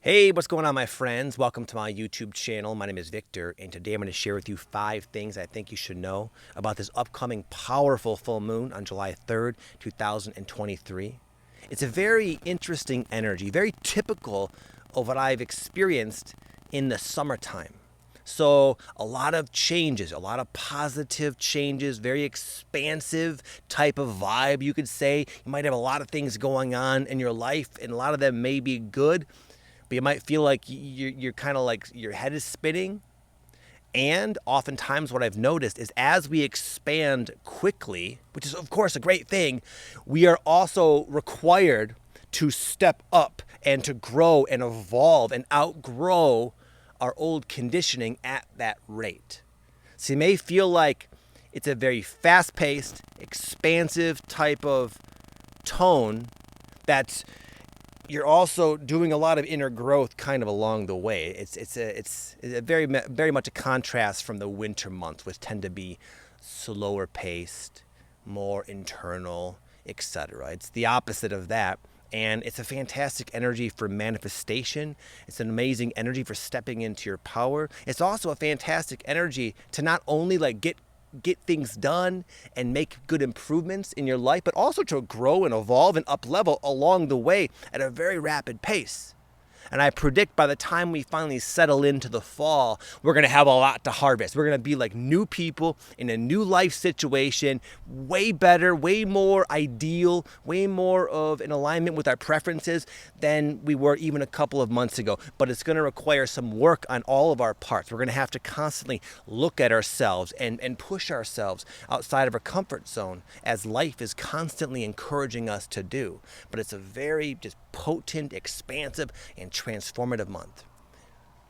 Hey, what's going on, my friends? Welcome to my YouTube channel. My name is Victor, and today I'm going to share with you 5 things I think you should know about this upcoming powerful full moon on July 3rd, 2023. It's a very interesting energy, very typical of what I've experienced in the summertime. So a lot of changes, a lot of positive changes, very expansive type of vibe, you could say. You might have a lot of things going on in your life, and a lot of them may be good, but you might feel like you're kind of like your head is spinning. And oftentimes what I've noticed is as we expand quickly, which is of course a great thing, we are also required to step up and to grow and evolve and outgrow our old conditioning at that rate. So you may feel like it's a very fast-paced, expansive type of tone that's you're also doing a lot of inner growth kind of along the way. It's a very much a contrast from the winter months, which tend to be slower paced, more internal, etc. It's the opposite of that. And it's a fantastic energy for manifestation. It's an amazing energy for stepping into your power. It's also a fantastic energy to not only like get things done and make good improvements in your life, but also to grow and evolve and up level along the way at a very rapid pace. And I predict by the time we finally settle into the fall, we're going to have a lot to harvest. We're going to be like new people in a new life situation, way better, way more ideal, way more of in alignment with our preferences than we were even a couple of months ago. But it's going to require some work on all of our parts. We're going to have to constantly look at ourselves and push ourselves outside of our comfort zone as life is constantly encouraging us to do. But it's a very just potent, expansive, and transformative month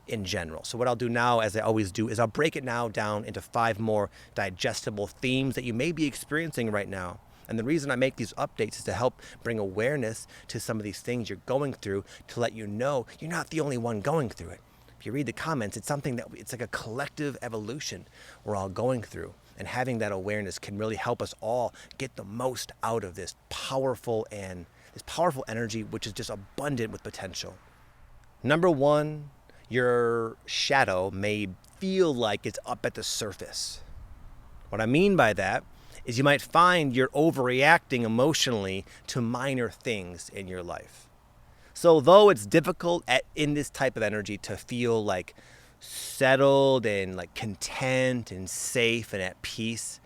in general. So what I'll do now, as I always do, is I'll break it now down into 5 more digestible themes that you may be experiencing right now. And the reason I make these updates is to help bring awareness to some of these things you're going through, to let you know you're not the only one going through it. If you read the comments, it's something that it's like a collective evolution we're all going through. And having that awareness can really help us all get the most out of this powerful energy, which is just abundant with potential. Number 1, your shadow may feel like it's up at the surface. What I mean by that is you might find you're overreacting emotionally to minor things in your life. So though it's difficult in this type of energy to feel like settled and like content and safe and at peace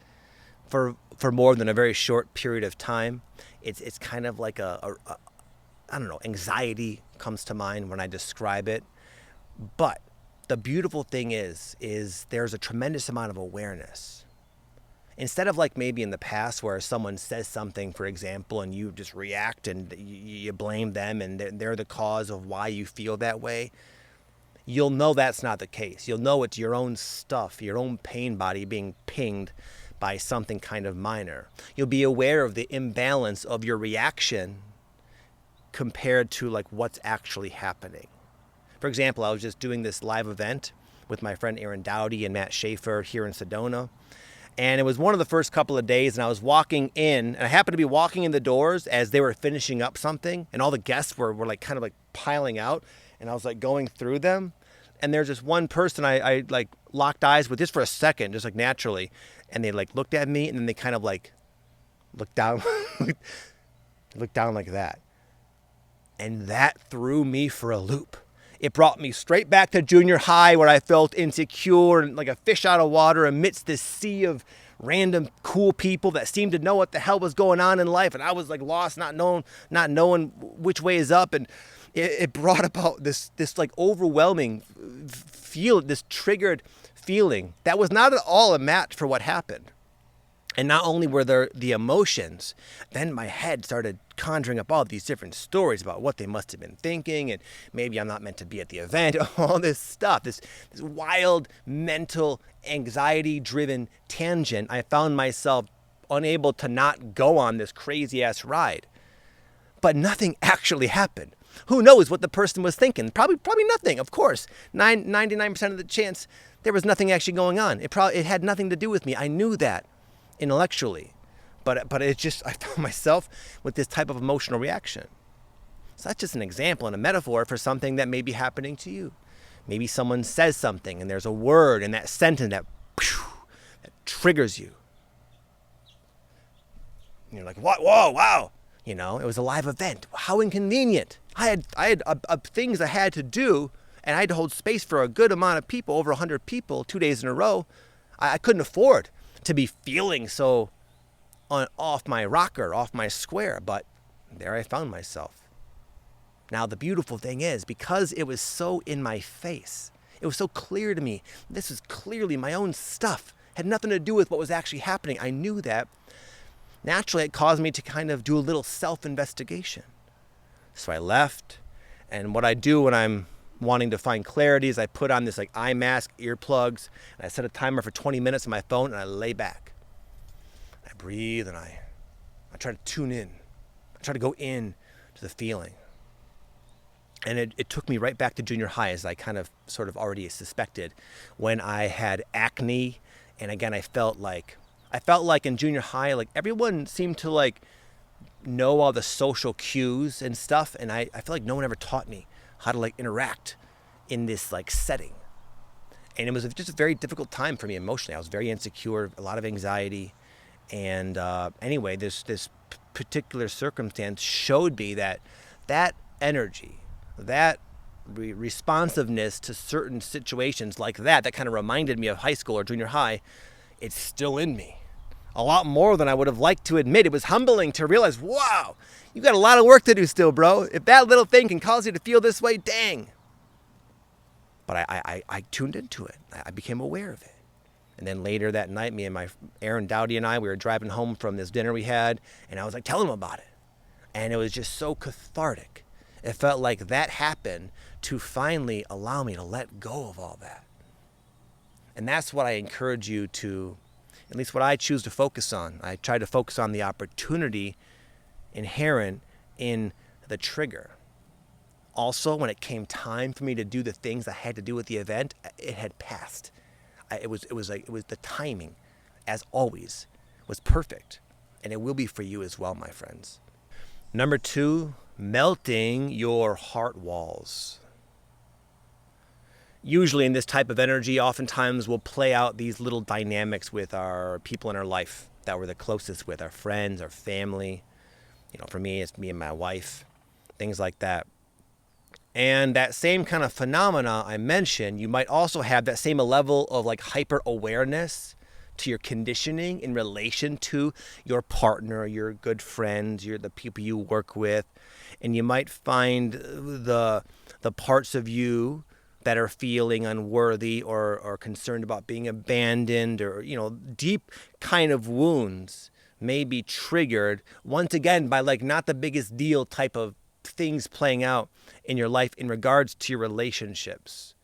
for more than a very short period of time, it's kind of like I don't know, anxiety comes to mind when I describe it. But the beautiful thing is there's a tremendous amount of awareness. Instead of like maybe in the past where someone says something, for example, and you just react and you blame them and they're the cause of why you feel that way, you'll know that's not the case. You'll know it's your own stuff, your own pain body being pinged by something kind of minor. You'll be aware of the imbalance of your reaction compared to like what's actually happening. For example, I was just doing this live event with my friend Aaron Dowdy and Matt Schaefer here in Sedona. And it was one of the first couple of days, and I was walking in, and I happened to be walking in the doors as they were finishing up something, and all the guests were like kind of like piling out, and I was like going through them. And there's this one person I like locked eyes with just for a second, just like naturally. And they like looked at me and then they kind of like looked down, looked down like that. And that threw me for a loop. It brought me straight back to junior high where I felt insecure and like a fish out of water amidst this sea of random cool people that seemed to know what the hell was going on in life. And I was like lost, not knowing which way is up. And it brought about this like overwhelming feel, this triggered feeling that was not at all a match for what happened. And not only were there the emotions, then my head started conjuring up all these different stories about what they must have been thinking, and maybe I'm not meant to be at the event, all this stuff, this wild mental anxiety-driven tangent. I found myself unable to not go on this crazy-ass ride. But nothing actually happened. Who knows what the person was thinking? Probably nothing, of course. 99% of the chance there was nothing actually going on. It had nothing to do with me. I knew that intellectually. But it just, I found myself with this type of emotional reaction. So that's just an example and a metaphor for something that may be happening to you. Maybe someone says something and there's a word in that sentence that triggers you. And you're like, what? Whoa, wow. You know, it was a live event. How inconvenient. I had things I had to do, and I had to hold space for a good amount of people, over 100 people, 2 days in a row. I couldn't afford to be feeling so off my rocker, off my square, but there I found myself. Now, the beautiful thing is, because it was so in my face, it was so clear to me, this was clearly my own stuff, had nothing to do with what was actually happening. I knew that. Naturally, it caused me to kind of do a little self-investigation. So I left, and what I do when I'm wanting to find clarity is I put on this like eye mask, earplugs, and I set a timer for 20 minutes on my phone, and I lay back. I breathe, and I try to tune in. I try to go in to the feeling. And it took me right back to junior high, as I kind of sort of already suspected, when I had acne. And again, I felt like in junior high, like everyone seemed to like know all the social cues and stuff. And I feel like no one ever taught me how to like interact in this like setting. And it was just a very difficult time for me emotionally. I was very insecure, a lot of anxiety. And anyway, this particular circumstance showed me that energy, that responsiveness to certain situations like that kind of reminded me of high school or junior high, it's still in me. A lot more than I would have liked to admit. It was humbling to realize, wow, you got a lot of work to do still, bro. If that little thing can cause you to feel this way, dang. But I tuned into it. I became aware of it. And then later that night, me and my Aaron Dowdy and I, we were driving home from this dinner we had, and I was like telling him about it. And it was just so cathartic. It felt like that happened to finally allow me to let go of all that. And that's what I encourage you to, at least what I choose to focus on. I try to focus on the opportunity inherent in the trigger. Also, when it came time for me to do the things I had to do with the event, it had passed. It was the timing, as always, was perfect. And it will be for you as well, my friends. Number 2, melting your heart walls. Usually in this type of energy, oftentimes we'll play out these little dynamics with our people in our life that we're the closest with, our friends, our family. You know, for me, it's me and my wife, things like that. And that same kind of phenomena I mentioned, you might also have that same level of like hyper awareness to your conditioning in relation to your partner, your good friends, the people you work with. And you might find the parts of you that are feeling unworthy or concerned about being abandoned, or, you know, deep kind of wounds may be triggered once again by like not the biggest deal type of things playing out in your life in regards to your relationships.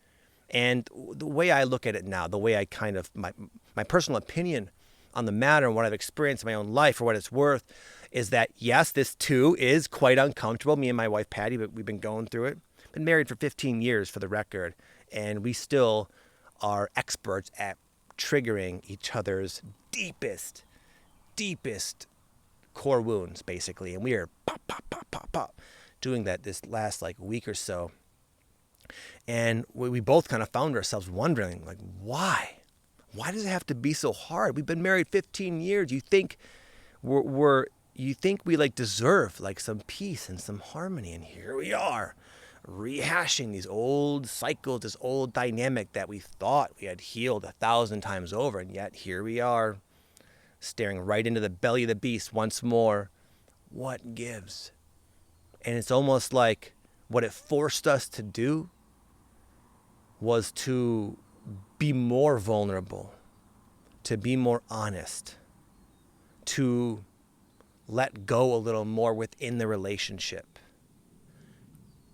And the way I look at it now, the way I kind of, my personal opinion on the matter and what I've experienced in my own life, for what it's worth, is that yes, this too is quite uncomfortable. Me and my wife, Patty, but we've been going through it. Been married for 15 years for the record, and we still are experts at triggering each other's deepest core wounds, basically. And we are pop, doing that this last like week or so. And we both kind of found ourselves wondering, like, why? Why does it have to be so hard? We've been married 15 years. You think we like deserve like some peace and some harmony, and here we are, rehashing these old cycles, this old dynamic that we thought we had healed 1,000 times over, and yet here we are, staring right into the belly of the beast once more. What gives? And it's almost like what it forced us to do was to be more vulnerable, to be more honest, to let go a little more within the relationship,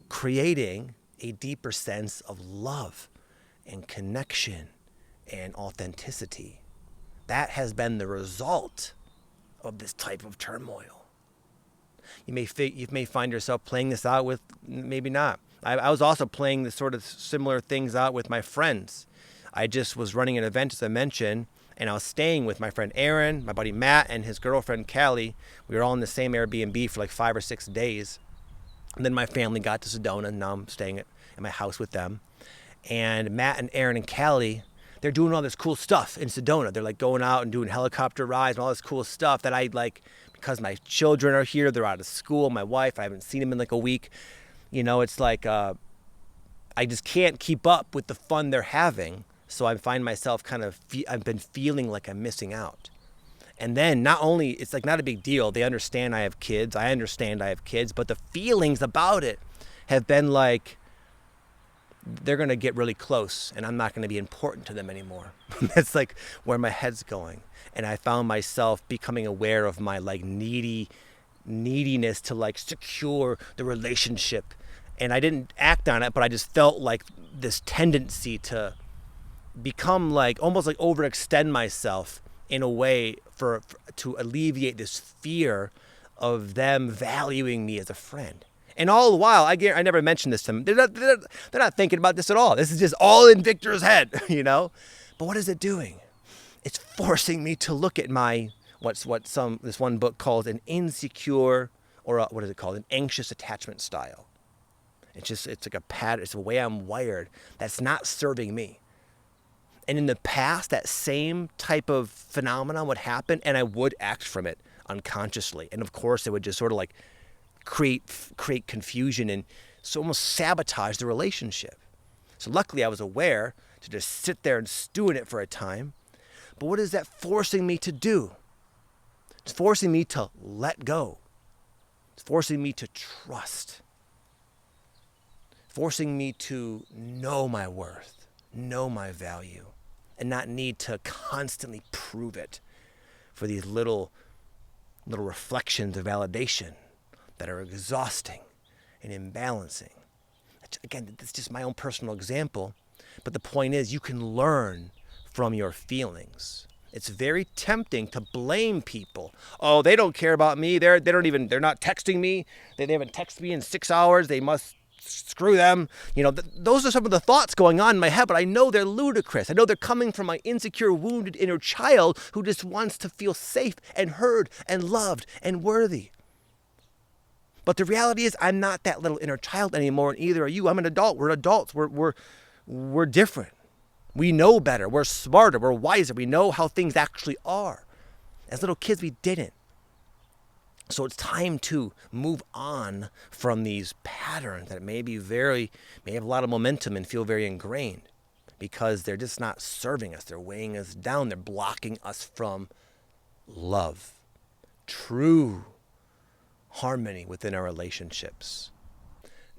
creating a deeper sense of love and connection and authenticity. That has been the result of this type of turmoil. You may find yourself playing this out with, maybe not. I was also playing this sort of similar things out with my friends. I just was running an event, as I mentioned, and I was staying with my friend Aaron, my buddy Matt, and his girlfriend Callie. We were all in the same Airbnb for like 5 or 6 days. And then my family got to Sedona, and now I'm staying at my house with them. And Matt and Aaron and Callie, they're doing all this cool stuff in Sedona. They're like going out and doing helicopter rides and all this cool stuff that I like, because my children are here, they're out of school, my wife, I haven't seen them in like a week. You know, it's like I just can't keep up with the fun they're having. So I find myself I've been feeling like I'm missing out. And then not only, it's like not a big deal. They understand I have kids. I understand I have kids. But the feelings about it have been like, they're going to get really close and I'm not going to be important to them anymore. That's like where my head's going. And I found myself becoming aware of my like neediness to like secure the relationship. And I didn't act on it, but I just felt like this tendency to become like, almost like overextend myself in a way to alleviate this fear of them valuing me as a friend. And all the while, I never mentioned this to them. They're not thinking about this at all. This is just all in Victor's head, you know? But what is it doing? It's forcing me to look at my, this one book calls an insecure, or what is it called? An anxious attachment style. It's like a pattern. It's the way I'm wired that's not serving me. And in the past, that same type of phenomenon would happen, and I would act from it unconsciously. And of course, it would just sort of like create confusion and so almost sabotage the relationship. So luckily, I was aware to just sit there and stew in it for a time. But what is that forcing me to do? It's forcing me to let go. It's forcing me to trust. Forcing me to know my worth, know my value, and not need to constantly prove it for these little reflections of validation that are exhausting and imbalancing. Again, that's just my own personal example, but the point is you can learn from your feelings. It's very tempting to blame people. Oh, they don't care about me. They're not texting me. They haven't texted me in 6 hours. They must screw them. You know, those are some of the thoughts going on in my head, but I know they're ludicrous. I know they're coming from my insecure, wounded inner child who just wants to feel safe and heard and loved and worthy. But the reality is I'm not that little inner child anymore, and either are you. I'm an adult. We're adults. We're different. We know better. We're smarter. We're wiser. We know how things actually are. As little kids, we didn't. So it's time to move on from these patterns that may have a lot of momentum and feel very ingrained, because they're just not serving us. They're weighing us down. They're blocking us from love, true harmony within our relationships.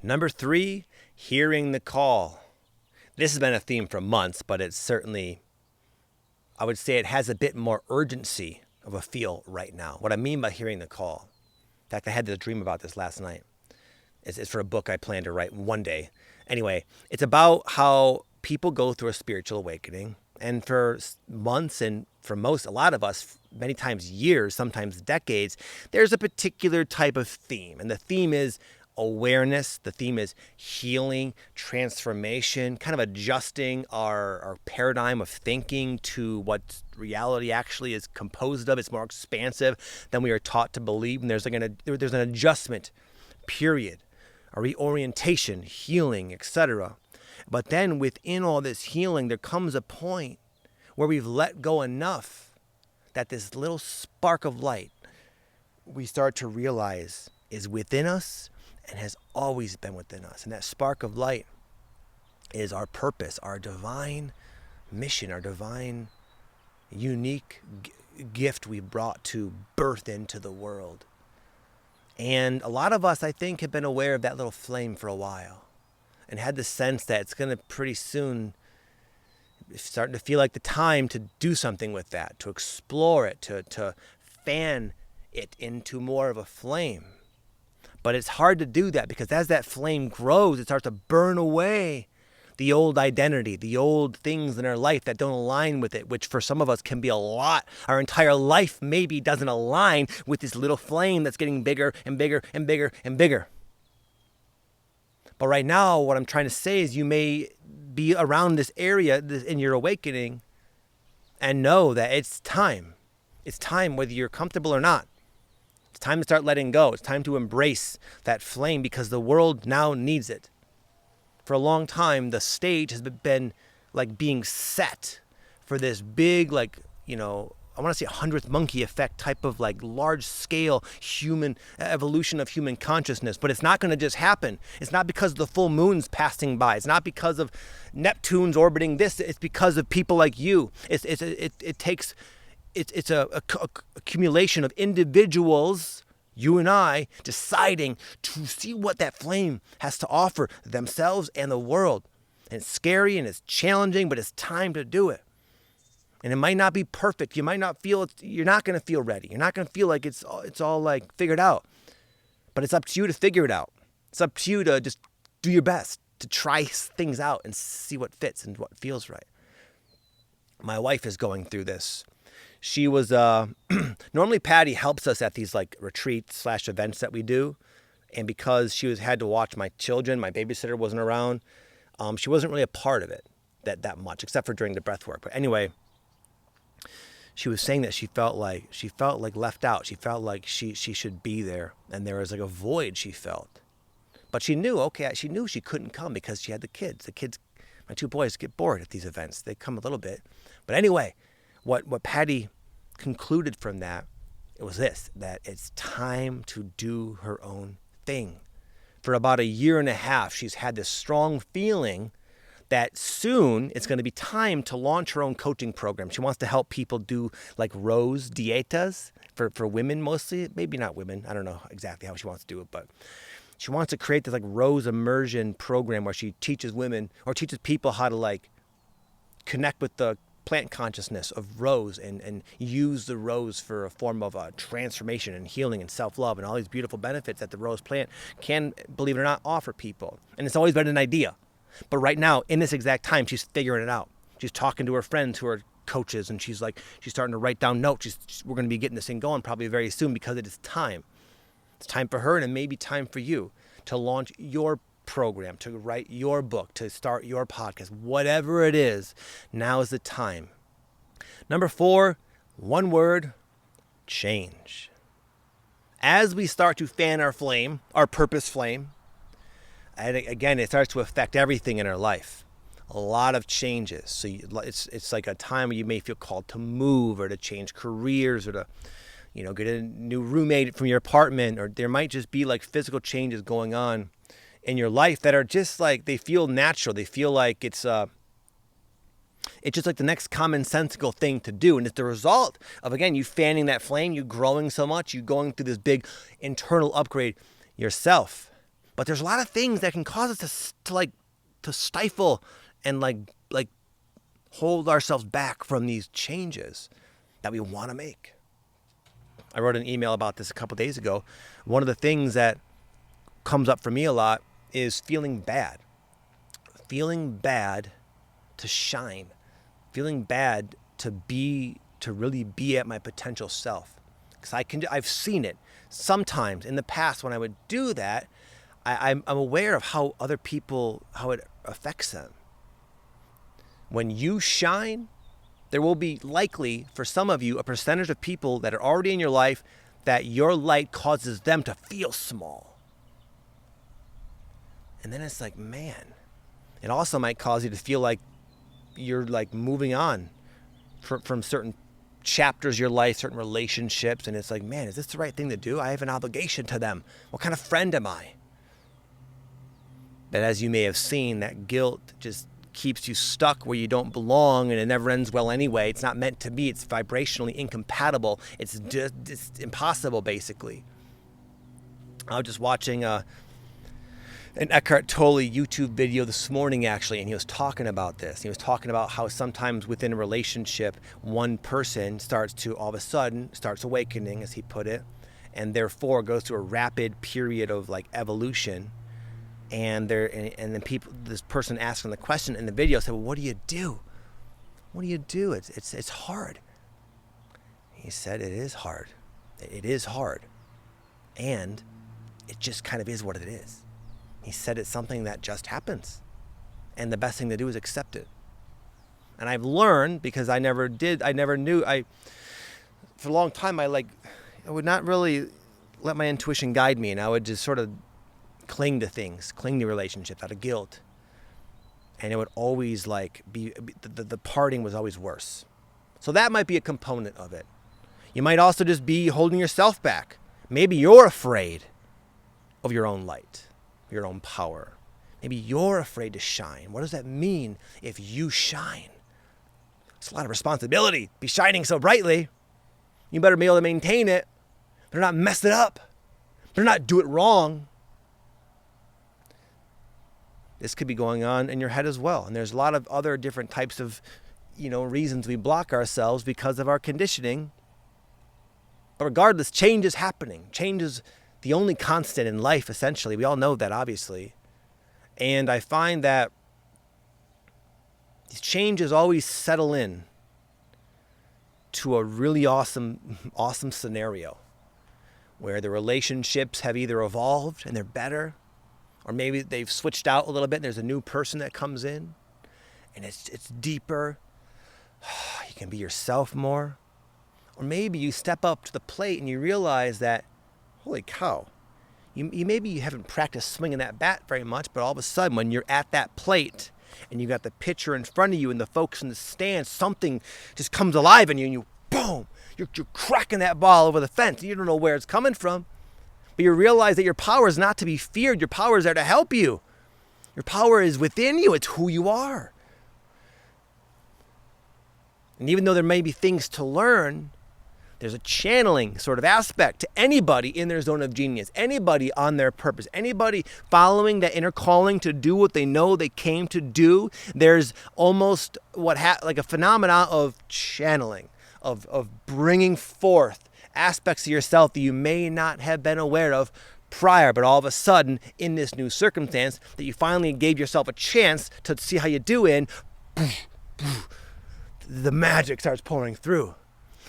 Number 3, hearing the call. This has been a theme for months, but it's certainly, I would say it has a bit more urgency of a feel right now. What I mean by hearing the call. In fact, I had this dream about this last night. It's for a book I plan to write one day. Anyway, it's about how people go through a spiritual awakening. And for months, and for a lot of us, many times years, sometimes decades, there's a particular type of theme. And the theme is awareness. The theme is healing, transformation, kind of adjusting our paradigm of thinking to what reality actually is composed of. It's more expansive than we are taught to believe. And there's an adjustment period, a reorientation, healing, etc. But then within all this healing, there comes a point where we've let go enough that this little spark of light we start to realize is within us and has always been within us. And that spark of light is our purpose, our divine mission, our divine unique gift we brought to birth into the world. And a lot of us, I think, have been aware of that little flame for a while and had the sense that it's going to pretty soon starting to feel like the time to do something with that, to explore it, to fan it into more of a flame. But it's hard to do that because as that flame grows, it starts to burn away the old identity, the old things in our life that don't align with it, which for some of us can be a lot. Our entire life maybe doesn't align with this little flame that's getting bigger and bigger and bigger and bigger. But right now, what I'm trying to say is you may be around this area in your awakening and know that it's time. It's time whether you're comfortable or not. It's time to start letting go. It's time to embrace that flame because the world now needs it. For a long time, the stage has been like being set for this big, like, I want to say 100th monkey effect type of like large scale human evolution of human consciousness. But it's not going to just happen. It's not because the full moon's passing by. It's not because of Neptune's orbiting this. It's because of people like you. It's a accumulation of individuals, you and I, deciding to see what that flame has to offer themselves and the world. And it's scary and it's challenging, but it's time to do it. And it might not be perfect. You might not feel it. You're not going to feel ready. You're not going to feel like it's all like figured out. But it's up to you to figure it out. It's up to you to just do your best to try things out and see what fits and what feels right. My wife is going through this. She was, normally Patty helps us at these like retreats / events that we do. And because she had to watch my children, my babysitter wasn't around, she wasn't really a part of it that much, except for during the breath work. But anyway, she was saying that she felt like left out. She felt like she should be there. And there was like a void she felt. But she knew she couldn't come because she had the kids. My 2 boys get bored at these events. They come a little bit. But anyway, what Patty concluded from that, it was this, that it's time to do her own thing. For about a year and a half, she's had this strong feeling that soon it's going to be time to launch her own coaching program. She wants to help people do like Rose dietas for women mostly. Maybe not women. I don't know exactly how she wants to do it, but she wants to create this like Rose immersion program where she teaches women or teaches people how to like connect with the plant consciousness of Rose and use the Rose for a form of transformation and healing and self-love and all these beautiful benefits that the Rose plant can, believe it or not, offer people. And it's always been an idea. But right now, in this exact time, she's figuring it out. She's talking to her friends who are coaches, and she's starting to write down notes. We're going to be getting this thing going probably very soon because it is time. It's time for her, and it may be time for you to launch your program, to write your book, to start your podcast, whatever it is. Now is the time. Number 4, one word, change. As we start to fan our flame, our purpose flame, and again, it starts to affect everything in our life. A lot of changes. So it's like a time where you may feel called to move or to change careers or to, get a new roommate from your apartment, or there might just be like physical changes going on in your life that are just like, they feel natural. They feel like it's just like the next commonsensical thing to do. And it's the result of, again, you fanning that flame, you growing so much, you going through this big internal upgrade yourself. But there's a lot of things that can cause us to stifle and like hold ourselves back from these changes that we want to make. I wrote an email about this a couple days ago. One of the things that comes up for me a lot is feeling bad to shine, feeling bad to really be at my potential self. Because I've seen it sometimes in the past when I would do that. I'm aware of how other people, how it affects them. When you shine, there will be likely, for some of you, a percentage of people that are already in your life that your light causes them to feel small. And then it's like, man, it also might cause you to feel like you're like moving on from certain chapters of your life, certain relationships. And it's like, man, is this the right thing to do? I have an obligation to them. What kind of friend am I? But as you may have seen, that guilt just keeps you stuck where you don't belong, and it never ends well anyway. It's not meant to be. It's vibrationally incompatible. It's impossible, basically. I was just watching an Eckhart Tolle YouTube video this morning, actually, and he was talking about this. He was talking about how sometimes within a relationship, one person all of a sudden starts awakening, as he put it, and therefore goes through a rapid period of like evolution. And then this person asking the question in the video said, well, what do you do? What do you do? It's hard. He said, it is hard. It is hard. And it just kind of is what it is. He said it's something that just happens. And the best thing to do is accept it. And I've learned, because I never knew, for a long time, I would not really let my intuition guide me, and I would just sort of cling to things, cling to relationships out of guilt. And it would always like be the parting was always worse. So that might be a component of it. You might also just be holding yourself back. Maybe you're afraid of your own light, your own power. Maybe you're afraid to shine. What does that mean if you shine? It's a lot of responsibility. Be shining so brightly. You better be able to maintain it. Better not mess it up. Better not do it wrong. This could be going on in your head as well. And there's a lot of other different types of, reasons we block ourselves because of our conditioning. But regardless, change is happening. Change is the only constant in life, essentially. We all know that, obviously. And I find that these changes always settle in to a really awesome scenario where the relationships have either evolved and they're better, or maybe they've switched out a little bit and there's a new person that comes in and it's deeper. You can be yourself more. Or maybe you step up to the plate and you realize that, holy cow, you maybe haven't practiced swinging that bat very much, but all of a sudden when you're at that plate and you got the pitcher in front of you and the folks in the stands, something just comes alive in you and you, boom, you're cracking that ball over the fence. You don't know where it's coming from. But you realize that your power is not to be feared. Your power is there to help you. Your power is within you. It's who you are. And even though there may be things to learn, there's a channeling sort of aspect to anybody in their zone of genius, anybody on their purpose, anybody following that inner calling to do what they know they came to do. There's almost like a phenomenon of channeling, of bringing forth aspects of yourself that you may not have been aware of prior, but all of a sudden in this new circumstance that you finally gave yourself a chance to see how you do in, the magic starts pouring through.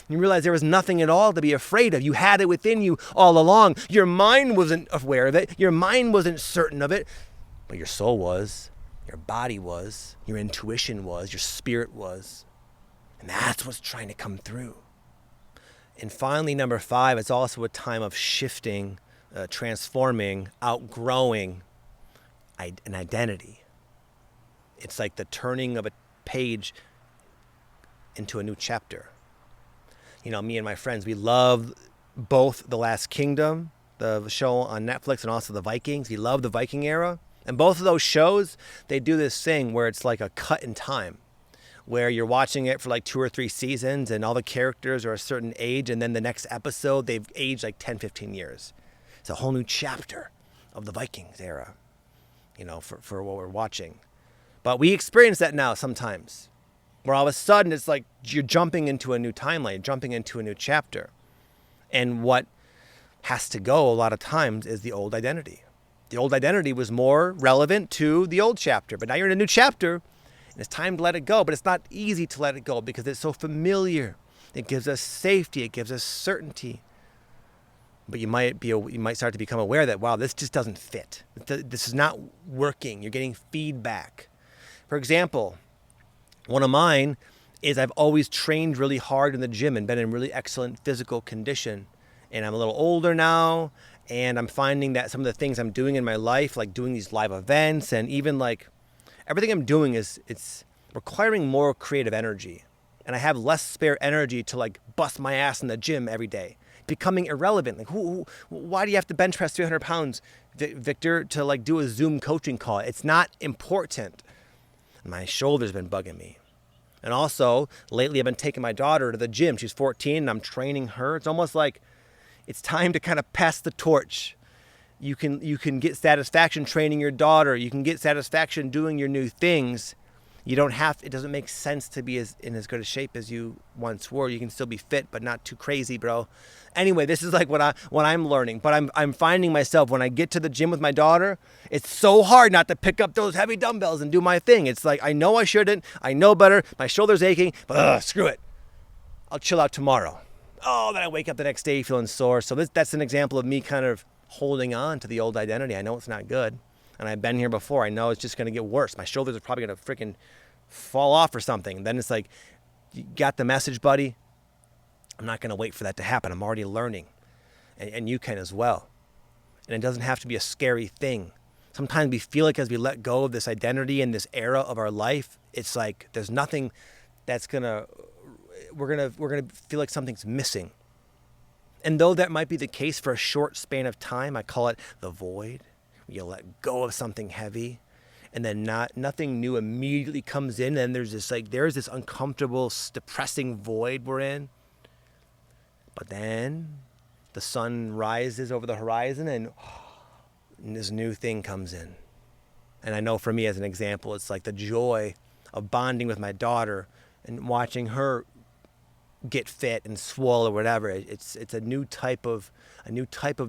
You realize there was nothing at all to be afraid of. You had it within you all along. Your mind wasn't aware of it. Your mind wasn't certain of it, but your soul was, your body was, your intuition was, your spirit was. And that's what's trying to come through. And finally, number 5, it's also a time of shifting, transforming, outgrowing an identity. It's like the turning of a page into a new chapter. Me and my friends, we love both The Last Kingdom, the show on Netflix, and also The Vikings. We love the Viking era. And both of those shows, they do this thing where it's like a cut in time, where you're watching it for like 2 or 3 seasons and all the characters are a certain age, and then the next episode, they've aged like 10, 15 years. It's a whole new chapter of the Vikings era, for what we're watching. But we experience that now sometimes, where all of a sudden it's like you're jumping into a new timeline, jumping into a new chapter. And what has to go a lot of times is the old identity. The old identity was more relevant to the old chapter, but now you're in a new chapter and it's time to let it go. But it's not easy to let it go because it's so familiar. It gives us safety. It gives us certainty. But you might start to become aware that, wow, this just doesn't fit. This is not working. You're getting feedback. For example, one of mine is I've always trained really hard in the gym and been in really excellent physical condition. And I'm a little older now, and I'm finding that some of the things I'm doing in my life, like doing these live events, and even like everything I'm doing it's requiring more creative energy. And I have less spare energy to like bust my ass in the gym every day. Becoming irrelevant. Like, why do you have to bench press 300 pounds, Victor, to like do a Zoom coaching call? It's not important. My shoulder's been bugging me. And also, lately I've been taking my daughter to the gym. She's 14 and I'm training her. It's almost like it's time to kind of pass the torch. You can get satisfaction training your daughter. You can get satisfaction doing your new things. It doesn't make sense to be in as good a shape as you once were. You can still be fit, but not too crazy, bro. Anyway, this is like what I'm learning. But I'm finding myself when I get to the gym with my daughter, it's so hard not to pick up those heavy dumbbells and do my thing. It's like, I know I shouldn't. I know better. My shoulder's aching, but screw it. I'll chill out tomorrow. Oh, then I wake up the next day feeling sore. So that's an example of me kind of holding on to the old identity. I know it's not good. And I've been here before. I know it's just going to get worse. My shoulders are probably going to freaking fall off or something. And then it's like, you got the message, buddy? I'm not going to wait for that to happen. I'm already learning. and you can as well. And it doesn't have to be a scary thing. Sometimes we feel like as we let go of this identity and this era of our life, it's like there's nothing that's we're gonna feel like something's missing. And though that might be the case for a short span of time, I call it the void. You let go of something heavy, and then nothing new immediately comes in, and there's this uncomfortable, depressing void we're in. But then the sun rises over the horizon, and this new thing comes in. And I know for me, as an example, it's like the joy of bonding with my daughter and watching her get fit and swole or whatever. It's a new type of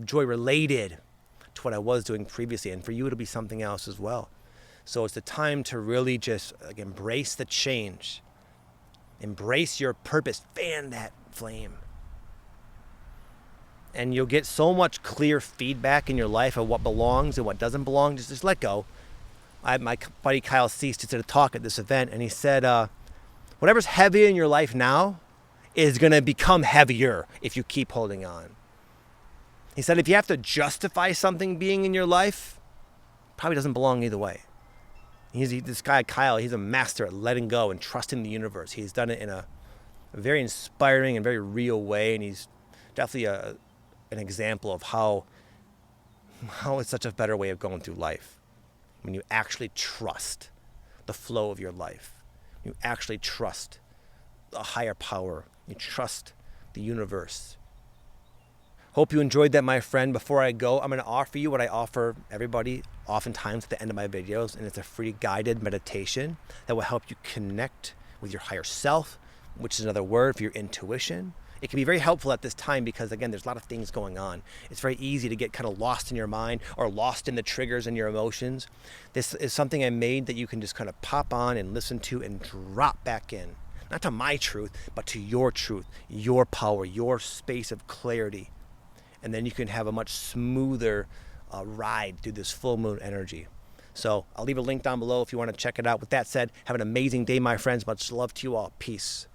joy related to what I was doing previously, and for you it'll be something else as well. So it's the time to really just embrace the change, embrace your purpose, fan that flame, and you'll get so much clear feedback in your life of what belongs and what doesn't belong. Just let go. My buddy Kyle Cease did a talk at this event, and he said, whatever's heavy in your life now is going to become heavier if you keep holding on. He said if you have to justify something being in your life, probably doesn't belong either way. This guy, Kyle, he's a master at letting go and trusting the universe. He's done it in a very inspiring and very real way, and he's definitely an example of how it's such a better way of going through life. When you actually trust the flow of your life. You actually trust a higher power. You trust the universe. Hope you enjoyed that, my friend. Before I go, I'm going to offer you what I offer everybody oftentimes at the end of my videos, and it's a free guided meditation that will help you connect with your higher self, which is another word for your intuition. It can be very helpful at this time because, again, there's a lot of things going on. It's very easy to get kind of lost in your mind or lost in the triggers and your emotions. This is something I made that you can just kind of pop on and listen to and drop back in. Not to my truth, but to your truth, your power, your space of clarity. And then you can have a much smoother ride through this full moon energy. So I'll leave a link down below if you want to check it out. With that said, have an amazing day, my friends. Much love to you all. Peace.